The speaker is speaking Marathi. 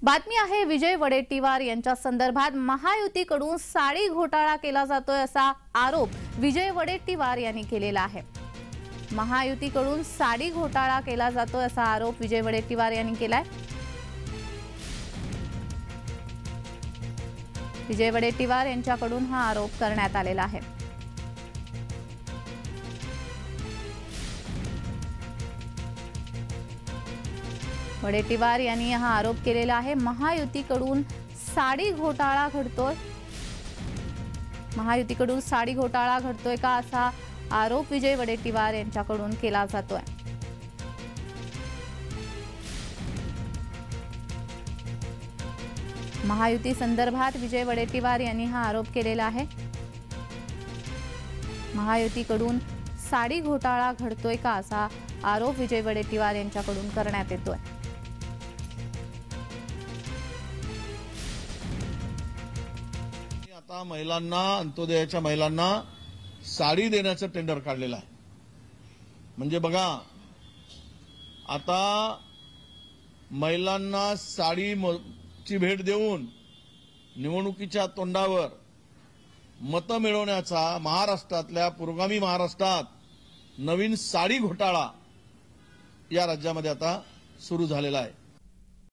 बातमी आहे विजय वडेट्टीवार यांच्या संदर्भात महायुतीकडून साडी घोटाळा केला जातोय असा आरोप विजय वडेट्टीवार यांनी केलेला आहे। महायुतीकडून साडी घोटाळा केला जातोय असा आरोप विजय वडेट्टीवार यांनी केलाय। विजय वडेट्टीवार यांच्याकडून हा आरोप करण्यात आलेला आहे। वडेट्टीवार यांनी हा आरोप केलेला आहे। महायुतीकडून साडी घोटाळा घडतोय, महायुतीकडून साडी घोटाळा घडतोय का असा आरोप विजय वडेट्टीवार यांच्याकडून केला जातोय। महायुती संदर्भात विजय वडेट्टीवार यांनी हा आरोप केलेला आहे। महायुतीकडून साडी घोटाळा घडतोय का असा आरोप विजय वडेट्टीवार यांच्याकडून करण्यात येतोय। आता महिलांना, अंत्योदयाच्या महिलांना साडी देण्याचं टेंडर काढलेलं आहे। म्हणजे बघा, आता महिलांना साडीची भेट देऊन निवडणुकीच्या तोंडावर मतं मिळवण्याचा महाराष्ट्रातल्या, पुरोगामी महाराष्ट्रात नवीन साडी घोटाळा या राज्यामध्ये आता सुरू झालेला आहे।